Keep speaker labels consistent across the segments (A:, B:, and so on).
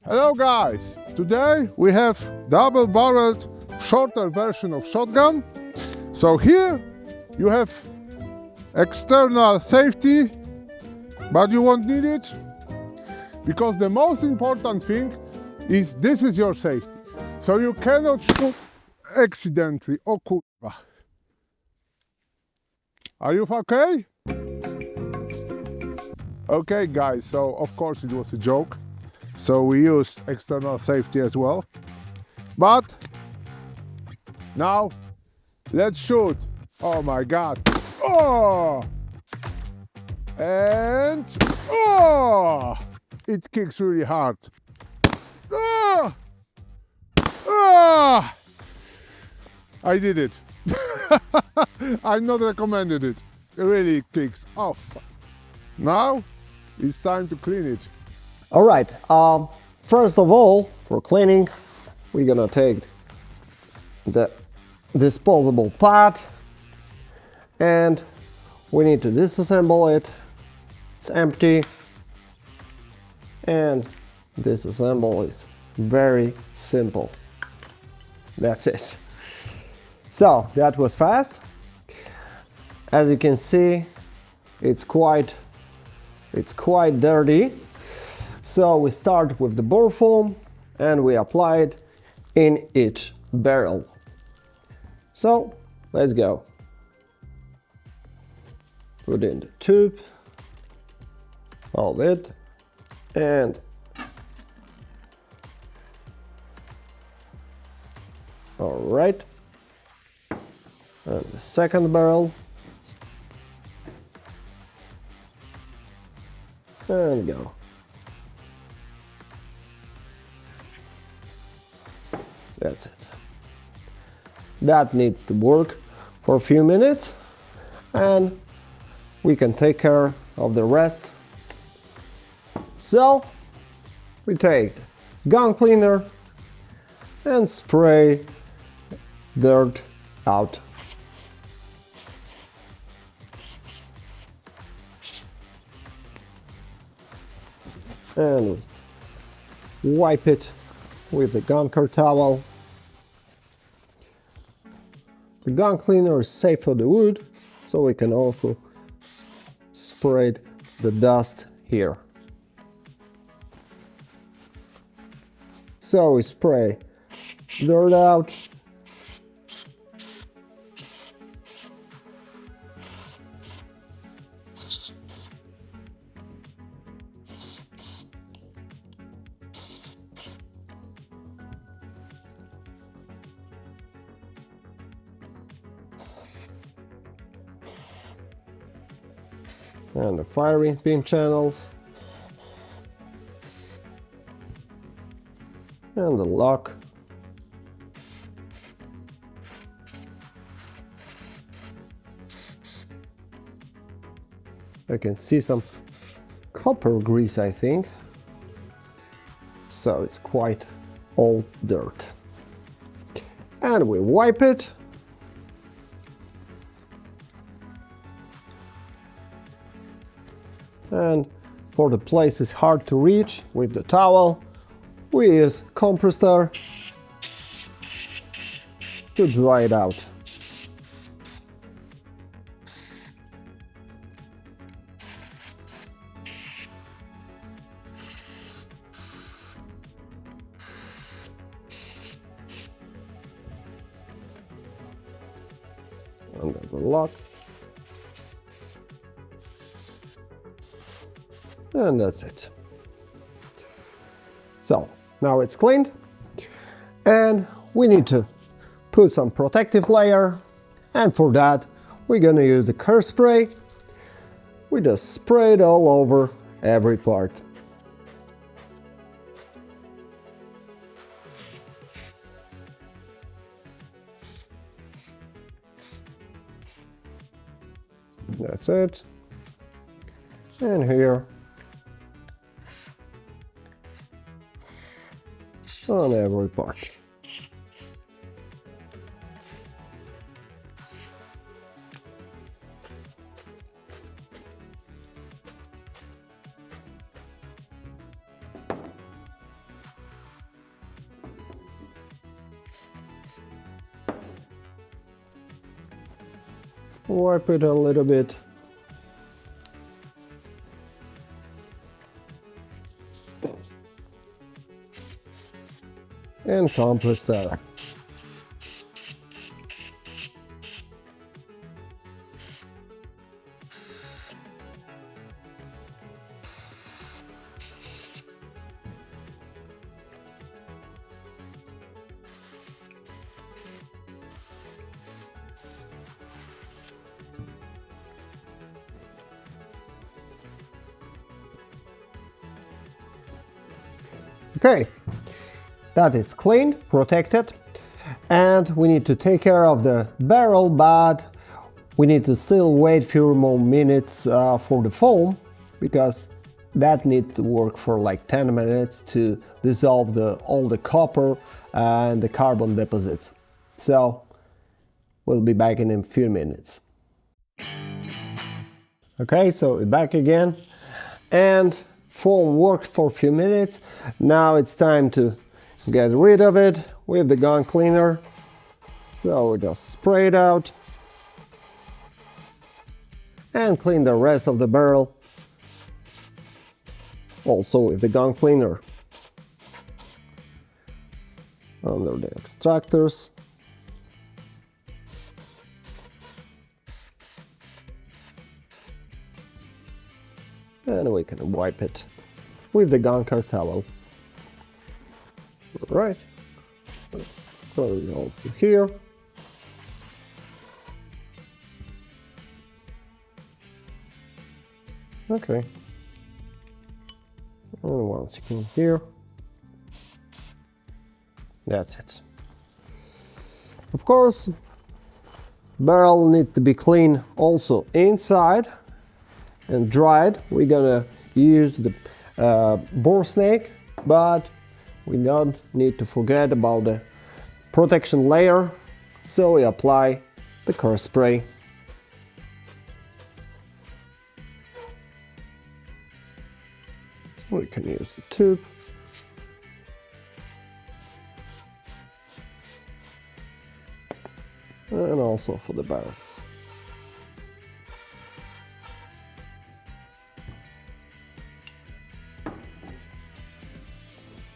A: Hello guys! Today we have double-barreled shorter version of shotgun. So here you have external safety, but you won't need it because the most important thing is this is your safety. So you cannot shoot accidentally. Oh kurwa. Are you okay? Okay guys, so of course it was a joke. So we use external safety as well. But now let's shoot. Oh my god. Oh! And oh! It kicks really hard. Ah! Ah! I did it. I'm not recommended it. It really kicks off. Now it's time to clean it.
B: All right, first of all, for cleaning, we're gonna take the disposable part and we need to disassemble it. It's empty, and disassemble is very simple. That's it. So that was fast. As you can see, it's quite dirty. So we start with the bore foam and we apply it in each barrel. So let's go. Put in the tube, hold it, and all right. And the second barrel. And go. That's it. That needs to work for a few minutes and we can take care of the rest. So we take gun cleaner and spray dirt out. And wipe it with the gun care towel. The gun cleaner is safe for the wood, so we can also spray the dust here. So we spray dirt out. And the firing pin channels and the lock. I can see some copper grease, I think, so it's quite old dirt. And we wipe it. And for the places hard to reach with the towel, we use compressor to dry it out. Under the lock. And that's it. So now it's cleaned and we need to put some protective layer, and for that we're gonna use the curve spray. We just spray it all over every part. That's it. And here on every part. wipe it a little bit. And compress that. Okay, that is cleaned, protected, and we need to take care of the barrel, but we need to still wait few more minutes for the foam, because that needs to work for like 10 minutes to dissolve all the copper and the carbon deposits. So we'll be back in a few minutes. Okay, so we're back again, and foam worked for a few minutes. Now it's time to get rid of it with the gun cleaner. So we just spray it out and clean the rest of the barrel also with the gun cleaner under the extractors. And we can wipe it with the gun care towel. Right. So also here. Okay. And once again here. That's it. Of course, barrel needs to be clean also inside and dried. We're gonna use the bore snake, but we don't need to forget about the protection layer, so we apply the car spray. We can use the tube. And also for the barrel.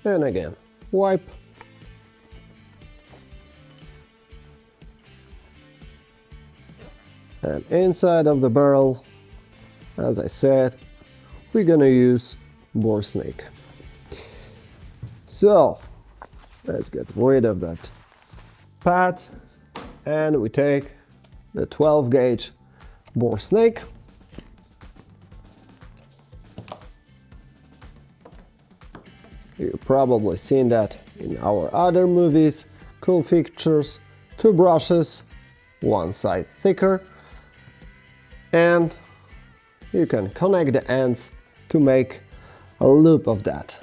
B: And again, wipe. And inside of the barrel, as I said, we're gonna use bore snake. So, let's get rid of that pad, and we take the 12 gauge bore snake. You've probably seen that in our other movies. Cool features, 2 brushes, one side thicker, and you can connect the ends to make a loop of that.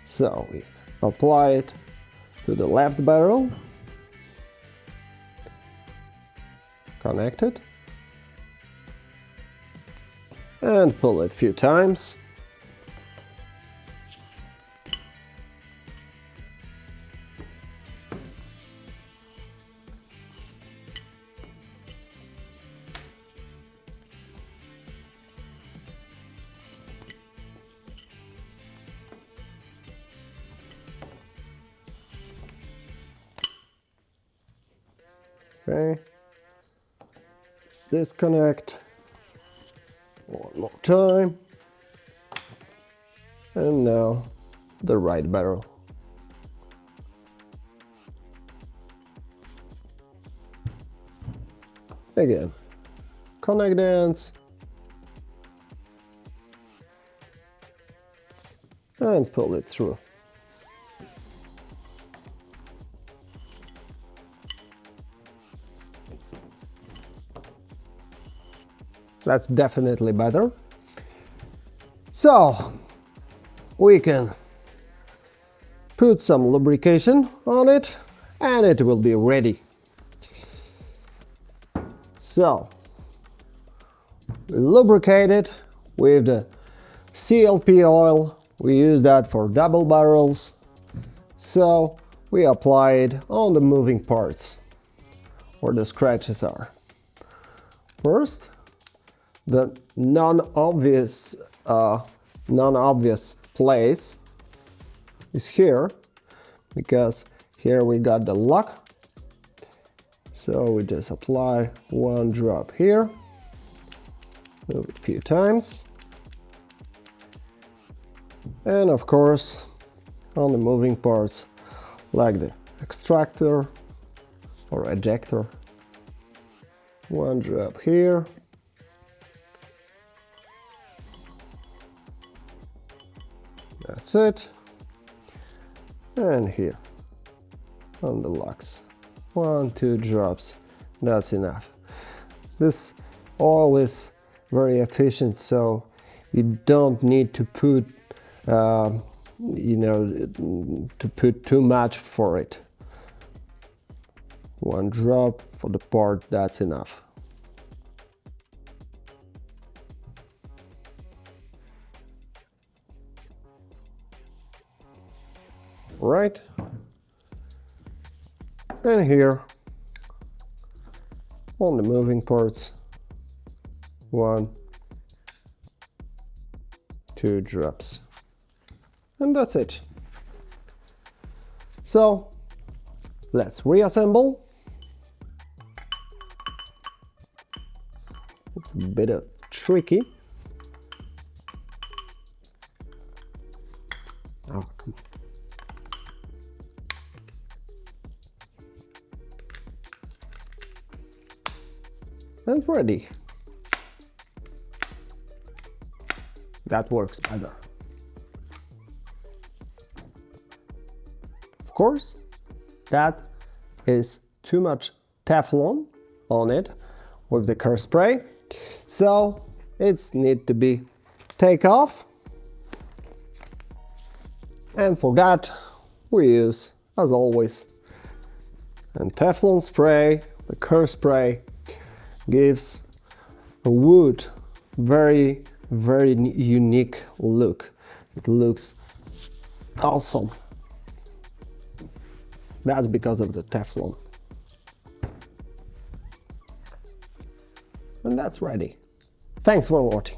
B: So we apply it to the left barrel, connect it, and pull it a few times. Okay, disconnect one more time, and now the right barrel. Again, connect the ends and pull it through. That's definitely better. So we can put some lubrication on it and it will be ready. So we lubricate it with the CLP oil. We use that for double barrels. So we apply it on the moving parts where the scratches are. First, the non-obvious place is here, because here we got the lock. So we just apply 1 drop here, move it a few times, and of course on the moving parts like the extractor or ejector, 1 drop here, that's it, and here on the locks 1-2 drops, that's enough. This oil is very efficient, so you don't need to put to put too much for it. 1 drop for the part, that's enough. Right, and here on the moving parts 1-2 drops, and that's it. So let's reassemble. It's a bit tricky. Oh, come on. And ready. That works better. Of course, that is too much Teflon on it with the car spray, so it needs to be taken off. And for that, we use, as always, a Teflon spray. The car spray gives a wood very unique look. It looks awesome. That's because of the Teflon. And that's ready. Thanks for watching.